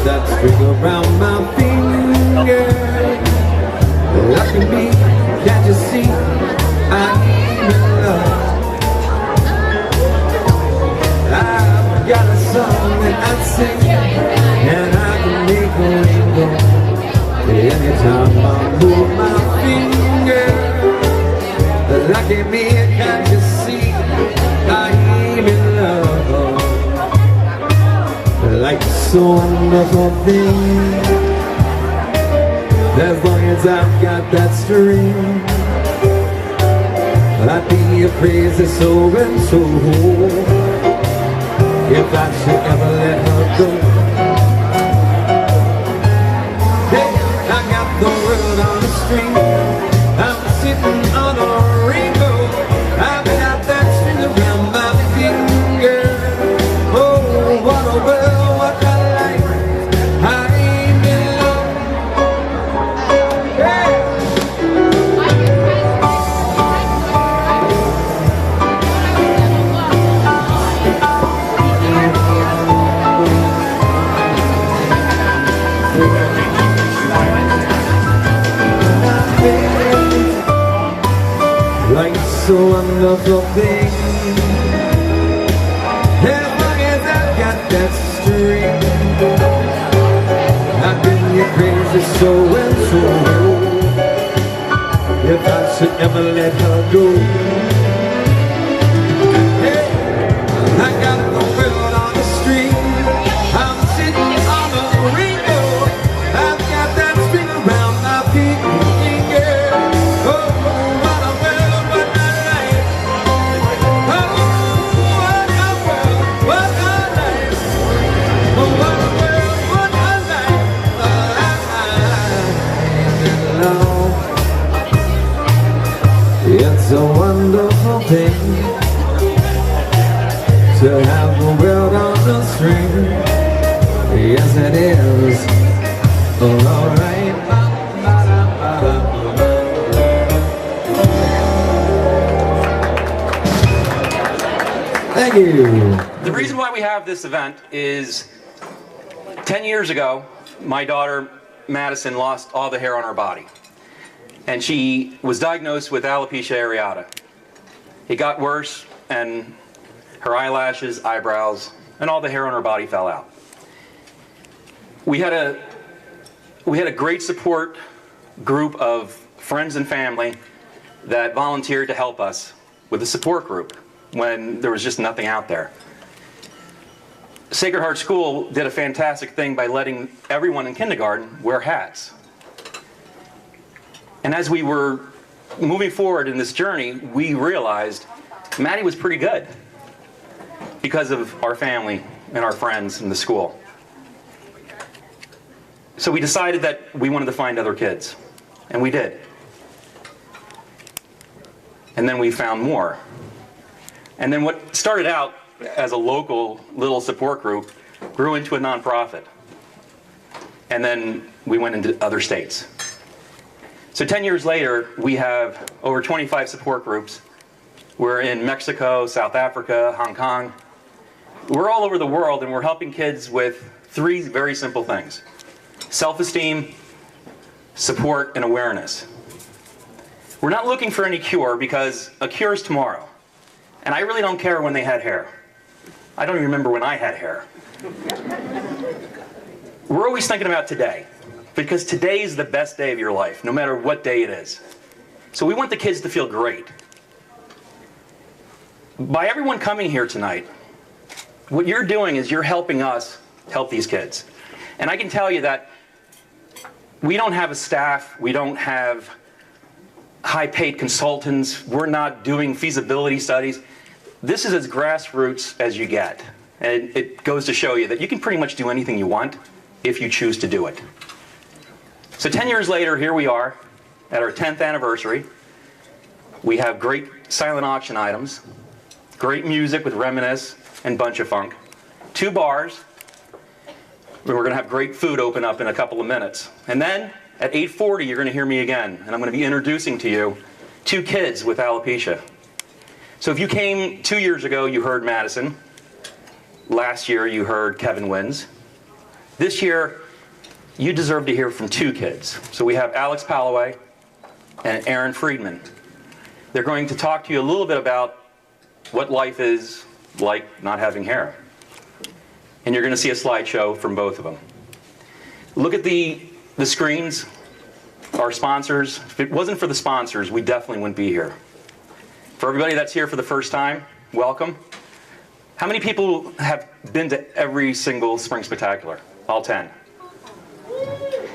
that string around my finger. Look at me, can't you see I'm in love? I've got a song that I sing, and I can make a rainbow anytime I move my finger. Look at me, can't you see I'm in love? Like so wonderful thing, as long as I've got that string, I'd be a crazy so-and-so if I should ever let her go. Hey, I got the world on the string, I'm sitting on a rainbow, I've got that string around my finger. Oh, what a world, what a life, I'm in love. Hey. Life's so wonderful thing, as long as I've got that string, I've been your crazy so-and-so if I should ever let her go. Hey, I got the world on the string, I'm sitting on a rainbow, I've got that string around my finger. Oh, what a world, what a life. Oh, what a world, what a life. Oh, what a world, what a life. I'm in love. It's a wonderful thing to have the world on the string. Yes, it is. Oh, all right. Thank you. The reason why we have this event is 10 years ago, my daughter Madison lost all the hair on her body. And she was diagnosed with alopecia areata. It got worse, and her eyelashes, eyebrows, and all the hair on her body fell out. We had a great support group of friends and family that volunteered to help us with the support group when there was just nothing out there. Sacred Heart School did a fantastic thing by letting everyone in kindergarten wear hats. And as we were moving forward in this journey, we realized Maddie was pretty good because of our family and our friends in the school. So we decided that we wanted to find other kids, and we did. And then we found more. And then what started out as a local little support group grew into a nonprofit. And then we went into other states. So 10 years later, we have over 25 support groups. We're in Mexico, South Africa, Hong Kong. We're all over the world, and we're helping kids with 3 very simple things: self-esteem, support, and awareness. We're not looking for any cure, because a cure is tomorrow. And I really don't care when they had hair. I don't even remember when I had hair. We're always thinking about today, because today is the best day of your life, no matter what day it is. So we want the kids to feel great. By everyone coming here tonight, what you're doing is you're helping us help these kids. And I can tell you that we don't have a staff, we don't have high-paid consultants, we're not doing feasibility studies. This is as grassroots as you get. And it goes to show you that you can pretty much do anything you want if you choose to do it. So 10 years later, here we are at our 10th anniversary. We have great silent auction items, great music with Reminisce and Bunch of Funk, 2 bars. We're going to have great food open up in a couple of minutes. And then at 8:40, you're going to hear me again, and I'm going to be introducing to you 2 kids with alopecia. So if you came 2 years ago, you heard Madison. Last year, you heard Kevin Wins. This year, you deserve to hear from two kids. So we have Alex Palloway and Aaron Friedman. They're going to talk to you a little bit about what life is like not having hair. And you're going to see a slideshow from both of them. Look at the screens, our sponsors. If it wasn't for the sponsors, we definitely wouldn't be here. For everybody that's here for the first time, welcome. How many people have been to every single Spring Spectacular? All 10.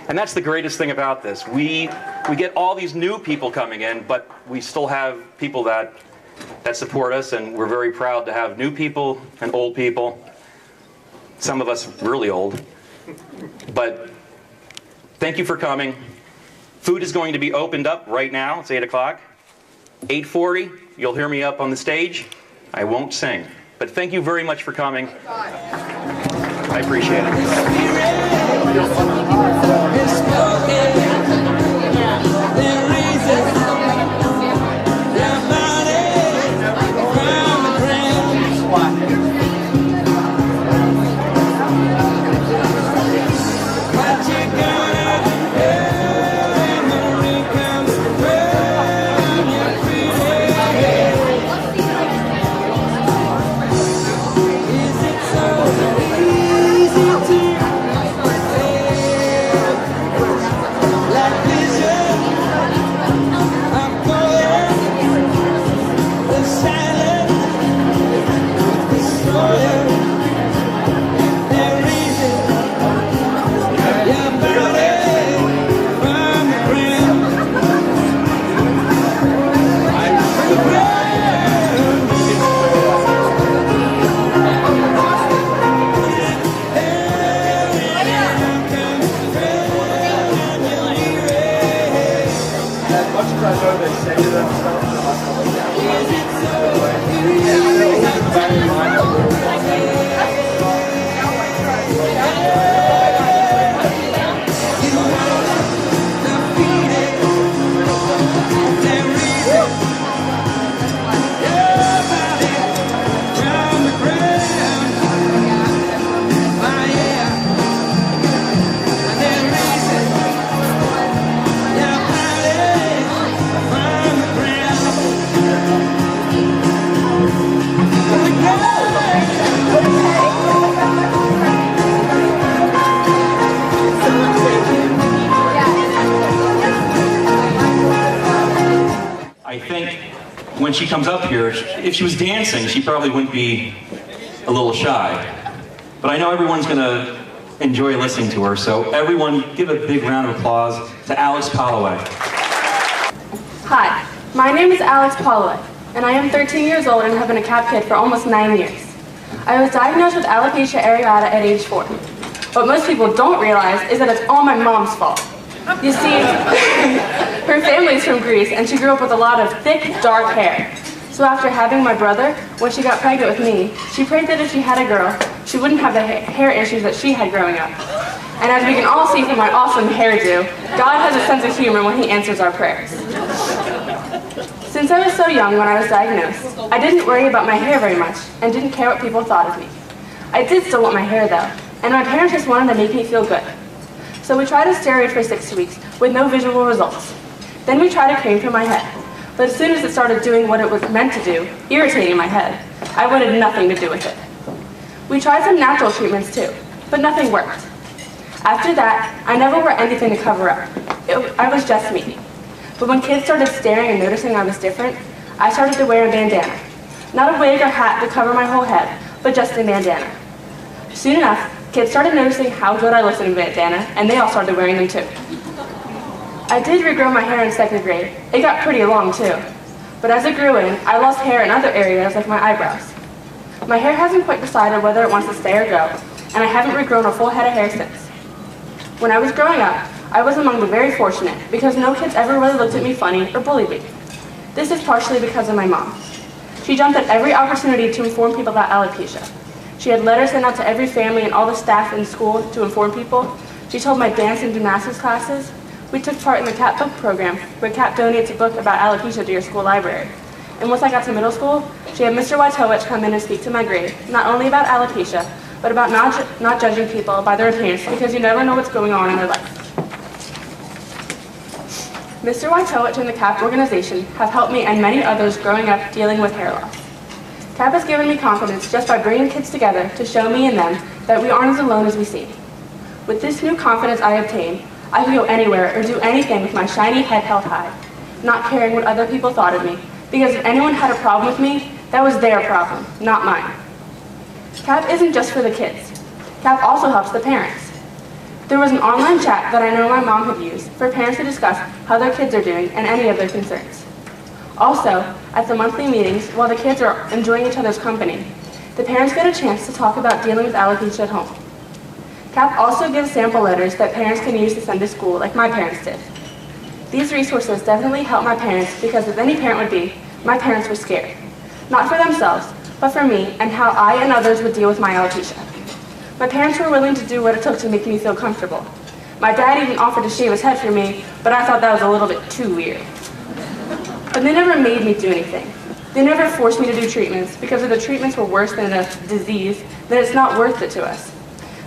And that's the greatest thing about this. We get all these new people coming in, but we still have people that support us, and we're very proud to have new people and old people. Some of us really old. But thank you for coming. Food is going to be opened up right now. It's 8 o'clock. 8:40, you'll hear me up on the stage. I won't sing. But thank you very much for coming. I appreciate when she comes up here, if she was dancing, she probably wouldn't be a little shy. But I know everyone's going to enjoy listening to her, so everyone give a big round of applause to Alex Palloway. Hi, my name is Alex Palloway, and I am 13 years old and have been a CAP kid for almost 9 years. I was diagnosed with alopecia areata at age 4. What most people don't realize is that it's all my mom's fault. You see, her family's from Greece, and she grew up with a lot of thick, dark hair. So after having my brother, when she got pregnant with me, she prayed that if she had a girl, she wouldn't have the hair issues that she had growing up. And as we can all see from my awesome hairdo, God has a sense of humor when He answers our prayers. Since I was so young when I was diagnosed, I didn't worry about my hair very much and didn't care what people thought of me. I did still want my hair though, and my parents just wanted to make me feel good. So we tried a steroid for 6 weeks with no visual results. Then we tried a cream for my head, but as soon as it started doing what it was meant to do, irritating my head, I wanted nothing to do with it. We tried some natural treatments too, but nothing worked. After that, I never wore anything to cover up. I was just me. But when kids started staring and noticing I was different, I started to wear a bandana. Not a wig or hat to cover my whole head, but just a bandana. Soon enough, kids started noticing how good I looked in a bandana, and they all started wearing them too. I did regrow my hair in 2nd grade. It got pretty long too. But as it grew in, I lost hair in other areas like my eyebrows. My hair hasn't quite decided whether it wants to stay or go, and I haven't regrown a full head of hair since. When I was growing up, I was among the very fortunate because no kids ever really looked at me funny or bullied me. This is partially because of my mom. She jumped at every opportunity to inform people about alopecia. She had letters sent out to every family and all the staff in school to inform people. She told my dance and gymnastics classes. We took part in the CAP book program, where CAP donates a book about alopecia to your school library. And once I got to middle school, she had Mr. Wojtowicz come in and speak to my grade, not only about alopecia, but about not judging people by their appearance because you never know what's going on in their life. Mr. Waitowich and the CAP organization have helped me and many others growing up dealing with hair loss. CAP has given me confidence just by bringing kids together to show me and them that we aren't as alone as we seem. With this new confidence I obtain, I can go anywhere or do anything with my shiny head held high, not caring what other people thought of me, because if anyone had a problem with me, that was their problem, not mine. CAP isn't just for the kids. CAP also helps the parents. There was an online chat that I know my mom had used for parents to discuss how their kids are doing and any of their concerns. Also, at the monthly meetings, while the kids are enjoying each other's company, the parents get a chance to talk about dealing with alopecia at home. CAP also gives sample letters that parents can use to send to school like my parents did. These resources definitely help my parents because as any parent would be, my parents were scared. Not for themselves, but for me and how I and others would deal with my alopecia. My parents were willing to do what it took to make me feel comfortable. My dad even offered to shave his head for me, but I thought that was a little bit too weird. But they never made me do anything. They never forced me to do treatments because if the treatments were worse than a disease, then it's not worth it to us.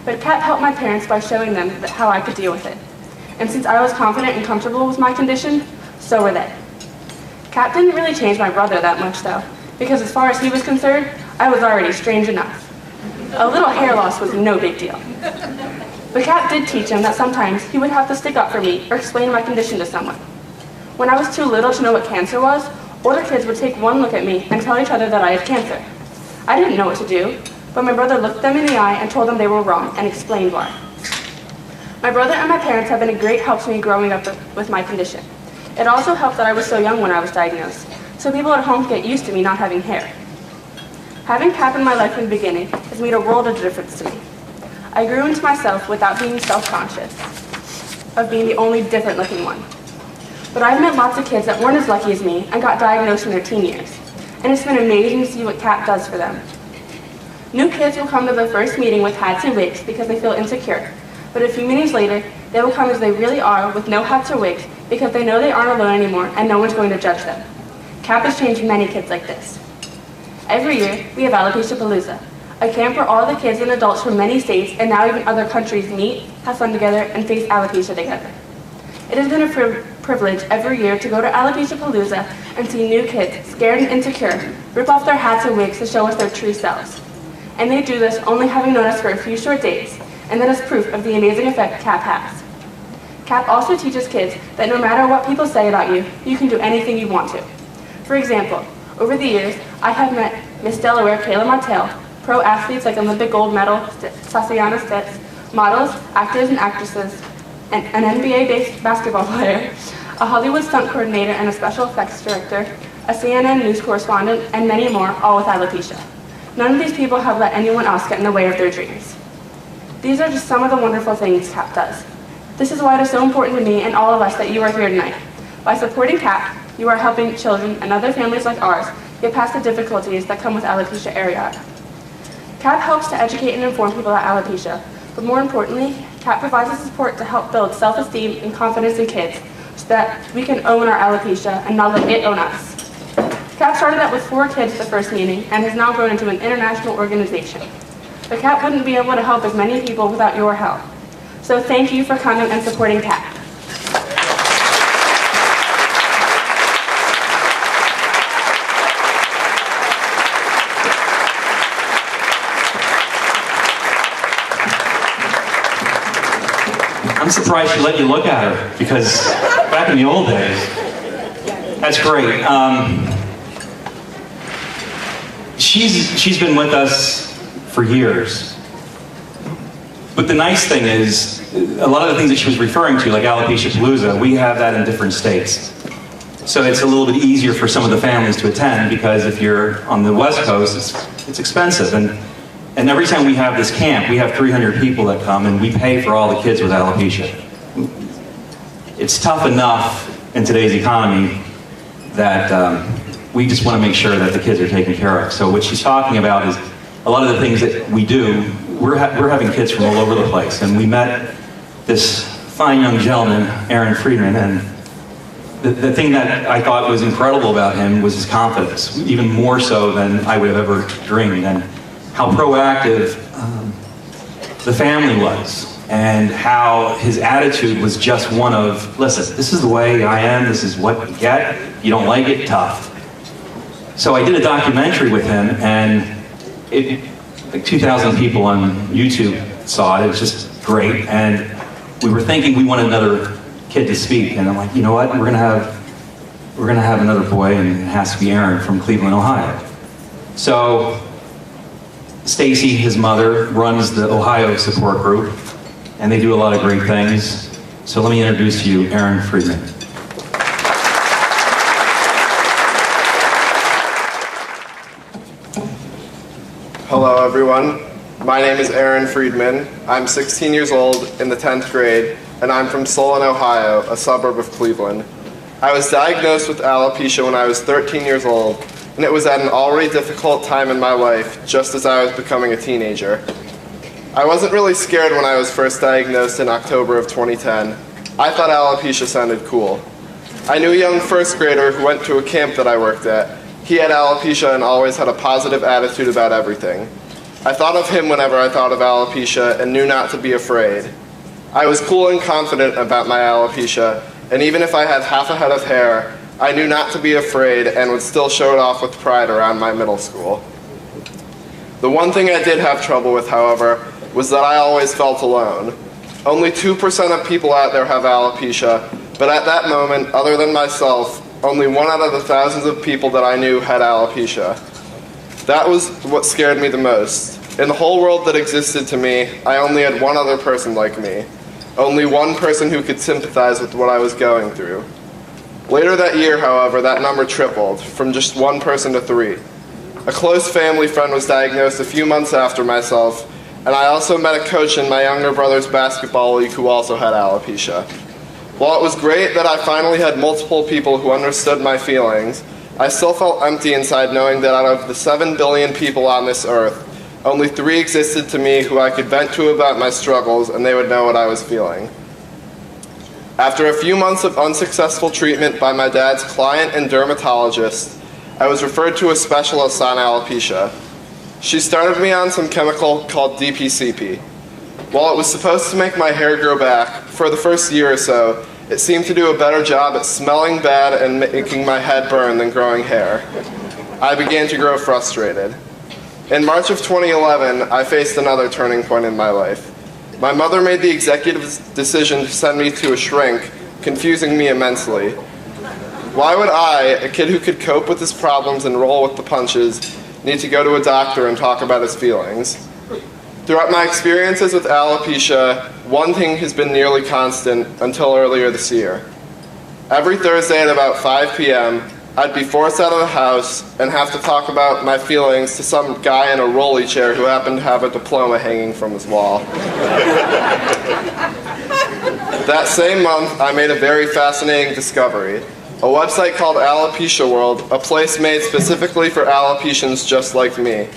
But CAP helped my parents by showing them how I could deal with it. And since I was confident and comfortable with my condition, so were they. CAP didn't really change my brother that much though, because as far as he was concerned, I was already strange enough. A little hair loss was no big deal. But CAP did teach him that sometimes he would have to stick up for me or explain my condition to someone. When I was too little to know what cancer was, older kids would take one look at me and tell each other that I had cancer. I didn't know what to do, but my brother looked them in the eye and told them they were wrong and explained why. My brother and my parents have been a great help to me growing up with my condition. It also helped that I was so young when I was diagnosed, so people at home get used to me not having hair. Having CAP in my life in the beginning has made a world of difference to me. I grew into myself without being self-conscious of being the only different looking one. But I've met lots of kids that weren't as lucky as me and got diagnosed in their teen years, and it's been amazing to see what CAP does for them. New kids will come to their first meeting with hats and wigs because they feel insecure, but a few meetings later, they will come as they really are with no hats or wigs because they know they aren't alone anymore and no one's going to judge them. CAP has changed many kids like this. Every year, we have Alopecia Palooza, a camp where all the kids and adults from many states and now even other countries meet, have fun together, and face alopecia together. It has been a privilege every year to go to Alopecia Palooza and see new kids, scared and insecure, rip off their hats and wigs to show us their true selves. And they do this only having known us for a few short days, and that is proof of the amazing effect CAP has. CAP also teaches kids that no matter what people say about you, you can do anything you want to. For example, over the years, I have met Miss Delaware Kayla Martell, pro athletes like Olympic gold medal Sasiana Stitz, models, actors and actresses, an NBA-based basketball player, a Hollywood stunt coordinator and a special effects director, a CNN news correspondent, and many more, all with alopecia. None of these people have let anyone else get in the way of their dreams. These are just some of the wonderful things CAP does. This is why it is so important to me and all of us that you are here tonight. By supporting CAP, you are helping children and other families like ours get past the difficulties that come with alopecia areata. CAP helps to educate and inform people about alopecia, but more importantly, CAP provides us support to help build self-esteem and confidence in kids so that we can own our alopecia and not let it own us. CAP started out with 4 kids at the first meeting and has now grown into an international organization. But CAP wouldn't be able to help as many people without your help. So thank you for coming and supporting CAP. I'm surprised she let you look at her, because back in the old days, that's great. She's been with us for years. But the nice thing is, a lot of the things that she was referring to, like Alopecia Palooza, we have that in different states. So it's a little bit easier for some of the families to attend, because if you're on the West Coast, it's expensive. And every time we have this camp, we have 300 people that come, and we pay for all the kids with alopecia. It's tough enough in today's economy that we just want to make sure that the kids are taken care of. So what she's talking about is a lot of the things that we do. We're having kids from all over the place, and we met this fine young gentleman, Aaron Friedman, and the thing that I thought was incredible about him was his confidence, even more so than I would have ever dreamed, and how proactive the family was, and how his attitude was just one of, listen, this is the way I am, this is what you get, you don't like it, tough. So I did a documentary with him, and like 2,000 people on YouTube saw it. It was just great, and we were thinking we wanted another kid to speak, and I'm like, you know what, we're gonna have another boy, and it has to be Aaron from Cleveland, Ohio. So Stacy, his mother, runs the Ohio support group, and they do a lot of great things. So let me introduce to you Aaron Friedman. Hello everyone, my name is Aaron Friedman. I'm 16 years old in the 10th grade, and I'm from Solon, Ohio, a suburb of Cleveland. I was diagnosed with alopecia when I was 13 years old, and it was at an already difficult time in my life, just as I was becoming a teenager. I wasn't really scared when I was first diagnosed in October of 2010. I thought alopecia sounded cool. I knew a young first grader who went to a camp that I worked at. He had alopecia and always had a positive attitude about everything. I thought of him whenever I thought of alopecia and knew not to be afraid. I was cool and confident about my alopecia, and even if I had half a head of hair, I knew not to be afraid and would still show it off with pride around my middle school. The one thing I did have trouble with, however, was that I always felt alone. Only 2% of people out there have alopecia, but at that moment, other than myself, only 1 out of the thousands of people that I knew had alopecia. That was what scared me the most. In the whole world that existed to me, I only had one other person like me. Only one person who could sympathize with what I was going through. Later that year, however, that number tripled, from just 1 person to 3. A close family friend was diagnosed a few months after myself, and I also met a coach in my younger brother's basketball league who also had alopecia. While it was great that I finally had multiple people who understood my feelings, I still felt empty inside knowing that out of the 7 billion people on this earth, only 3 existed to me who I could vent to about my struggles and they would know what I was feeling. After a few months of unsuccessful treatment by my dad's client and dermatologist, I was referred to a specialist on alopecia. She started me on some chemical called DPCP. While it was supposed to make my hair grow back, for the first year or so, it seemed to do a better job at smelling bad and making my head burn than growing hair. I began to grow frustrated. In March of 2011, I faced another turning point in my life. My mother made the executive decision to send me to a shrink, confusing me immensely. Why would I, a kid who could cope with his problems and roll with the punches, need to go to a doctor and talk about his feelings? Throughout my experiences with alopecia, one thing has been nearly constant until earlier this year. Every Thursday at about 5 p.m., I'd be forced out of the house and have to talk about my feelings to some guy in a rolly chair who happened to have a diploma hanging from his wall. That same month, I made a very fascinating discovery. A website called Alopecia World, a place made specifically for alopecians just like me.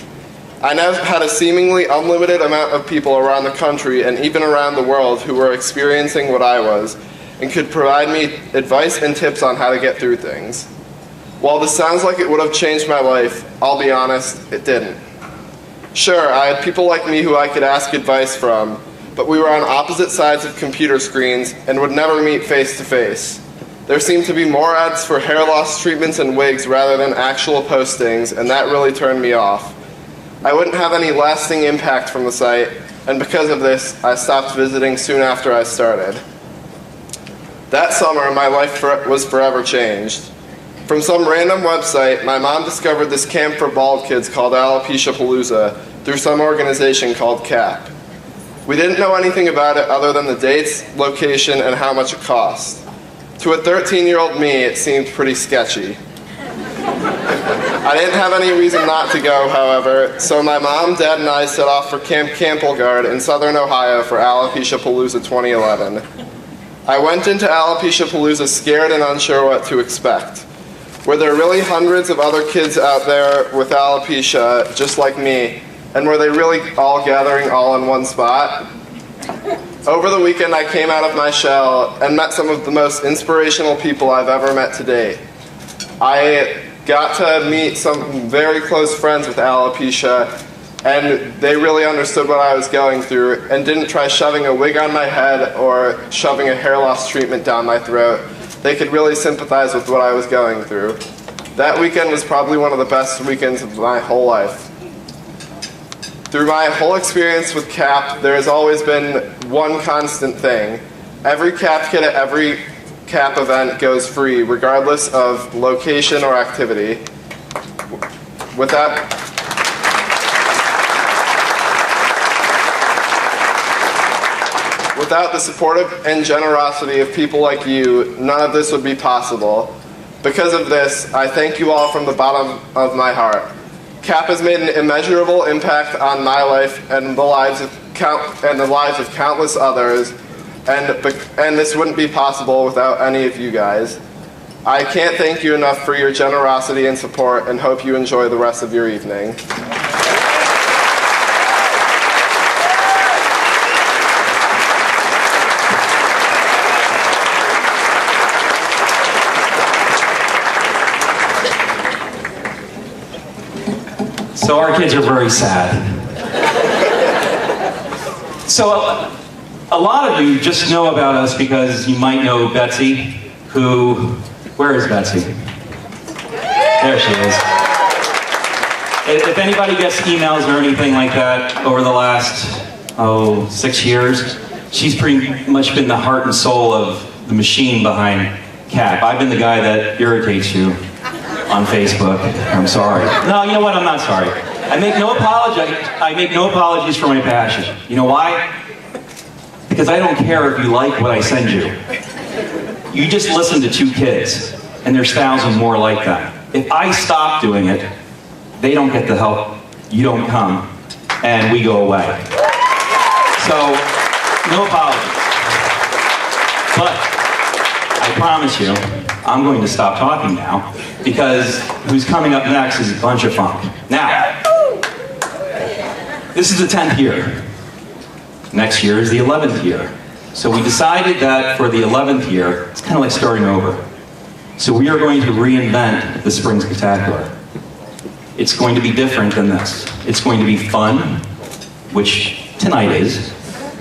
I now had a seemingly unlimited amount of people around the country and even around the world who were experiencing what I was and could provide me advice and tips on how to get through things. While this sounds like it would have changed my life, I'll be honest, it didn't. Sure, I had people like me who I could ask advice from, but we were on opposite sides of computer screens and would never meet face to face. There seemed to be more ads for hair loss treatments and wigs rather than actual postings, and that really turned me off. I wouldn't have any lasting impact from the site, and because of this, I stopped visiting soon after I started. That summer, my life was forever changed. From some random website, my mom discovered this camp for bald kids called Alopecia Palooza through some organization called CAP. We didn't know anything about it other than the dates, location, and how much it cost. To a 13-year-old me, it seemed pretty sketchy. I didn't have any reason not to go, however, so my mom, dad, and I set off for Camp Campbellgard in southern Ohio for Alopecia Palooza 2011. I went into Alopecia Palooza scared and unsure what to expect. Were there really hundreds of other kids out there with alopecia just like me, and were they really all gathering all in one spot? Over the weekend, I came out of my shell and met some of the most inspirational people I've ever met to date. I got to meet some very close friends with alopecia, and they really understood what I was going through and didn't try shoving a wig on my head or shoving a hair loss treatment down my throat. They could really sympathize with what I was going through. That weekend was probably one of the best weekends of my whole life. Through my whole experience with CAP, there has always been one constant thing. Every CAP kid at every CAP event goes free, regardless of location or activity. Without the support and generosity of people like you, none of this would be possible. Because of this, I thank you all from the bottom of my heart. CAP has made an immeasurable impact on my life and the lives of countless others, and this wouldn't be possible without any of you guys. I can't thank you enough for your generosity and support, and hope you enjoy the rest of your evening. So our kids are very sad. So a lot of you just know about us because you might know Betsy, where is Betsy? There she is. If anybody gets emails or anything like that over the last, 6 years, she's pretty much been the heart and soul of the machine behind CAP. I've been the guy that irritates you on Facebook. I'm sorry. No, you know what? I'm not sorry. I make no apologies for my passion. You know why? Because I don't care if you like what I send you. You just listen to 2 kids, and there's thousands more like that. If I stop doing it, they don't get the help, you don't come, and we go away. So, no apologies. But I promise you, I'm going to stop talking now, because who's coming up next is a bunch of funk. Now, this is the 10th year. Next year is the 11th year. So we decided that for the 11th year, it's kind of like starting over. So we are going to reinvent the Spring Spectacular. It's going to be different than this. It's going to be fun, which tonight is,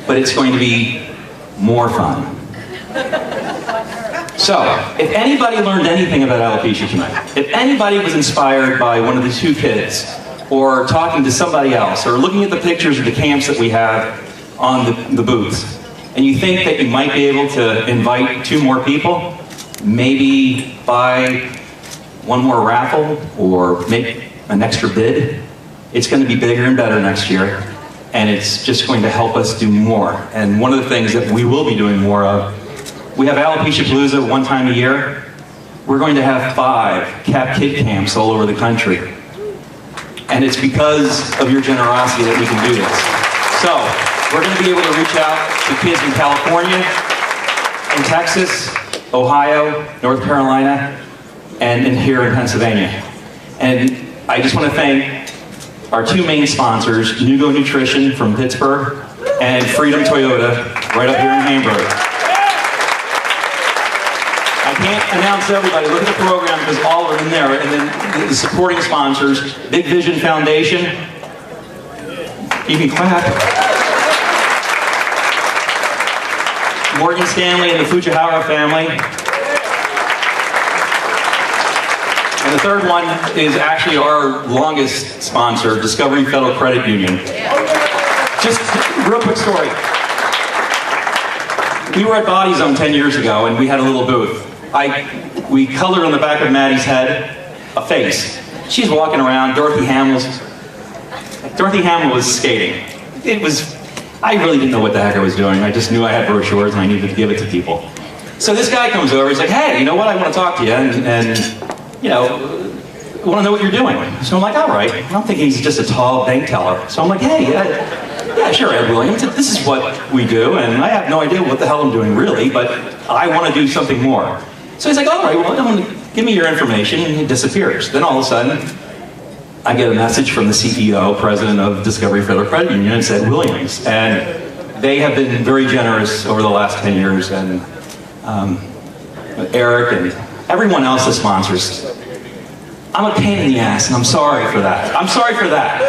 but it's going to be more fun. So, if anybody learned anything about alopecia tonight, if anybody was inspired by one of the 2 kids, or talking to somebody else, or looking at the pictures of the camps that we have on the booths, and you think that you might be able to invite 2 more people, maybe buy 1 more raffle, or make an extra bid, it's going to be bigger and better next year, and it's just going to help us do more. And one of the things that we will be doing more of, we have Alopecia Palooza 1 time a year. We're going to have 5 CAP Kid camps all over the country. And it's because of your generosity that we can do this. So, we're going to be able to reach out to kids in California, in Texas, Ohio, North Carolina, and here in Pennsylvania. And I just want to thank our 2 main sponsors, Nugo Nutrition from Pittsburgh and Freedom Toyota right up here in Hamburg. I can't announce everybody. Look at the program because all of them in there. And then the supporting sponsors, Big Vision Foundation. You can clap. Morgan Stanley and the Fujihara family. And the third one is actually our longest sponsor, Discovery Federal Credit Union. Just a real quick story. We were at Body Zone 10 years ago and we had a little booth. We colored on the back of Maddie's head a face. She's walking around, Dorothy Hamill was skating. I really didn't know what the heck I was doing. I just knew I had brochures and I needed to give it to people. So this guy comes over, he's like, hey, you know what, I want to talk to you and you know, I want to know what you're doing. So I'm like, all right. I'm thinking he's just a tall bank teller. So I'm like, hey, yeah, sure, Ed Williams, this is what we do, and I have no idea what the hell I'm doing really, but I want to do something more. So he's like, all right, well, give me your information, and he disappears. Then all of a sudden, I get a message from the CEO, president of Discovery Federal Credit Union, and said Williams. And they have been very generous over the last 10 years, and Eric and everyone else that sponsors. I'm a pain in the ass, and I'm sorry for that. I'm sorry for that.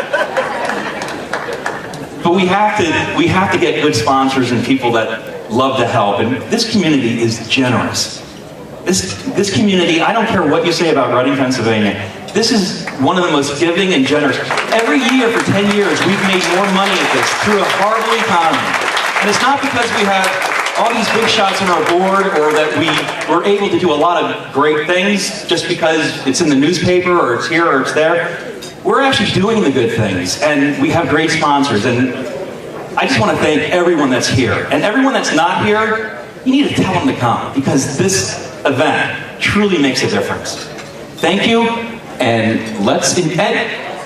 But we have to get good sponsors and people that love to help. And this community is generous. This community, I don't care what you say about Reading, Pennsylvania, this is one of the most giving and generous. Every year for 10 years, we've made more money at this through a horrible economy. And it's not because we have all these big shots on our board or that we were able to do a lot of great things just because it's in the newspaper or it's here or it's there. We're actually doing the good things, and we have great sponsors. And I just want to thank everyone that's here. And everyone that's not here, you need to tell them to come, because this event truly makes a difference. Thank you, and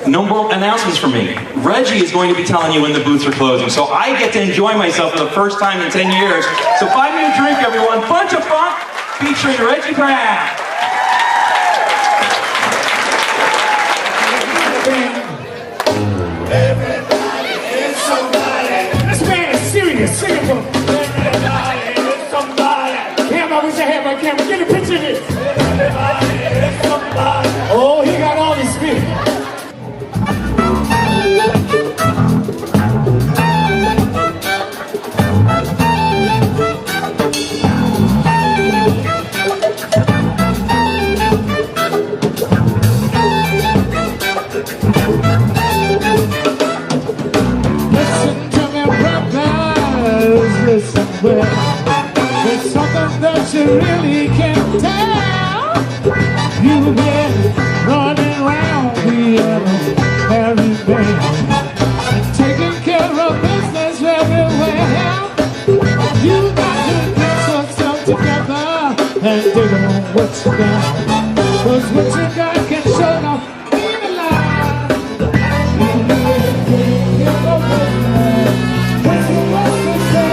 no more announcements from me. Reggie is going to be telling you when the booths are closing, so I get to enjoy myself for the first time in 10 years. So buy me a drink, everyone. Bunch of Funk featuring Reggie Brown. Everybody is somebody. This man is serious. Sing it for me. Everybody is somebody. Damn, I wish I had my camera. Get a picture of this. Everybody is somebody. Oh, he got all his spirit. It's something that you really can't tell. You've been running around every day and taking care of business everywhere. You got to get yourself together and dig on what you got, 'cause what you got can show up in the line. What's the worst to say?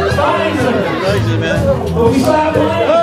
Congratulations, man.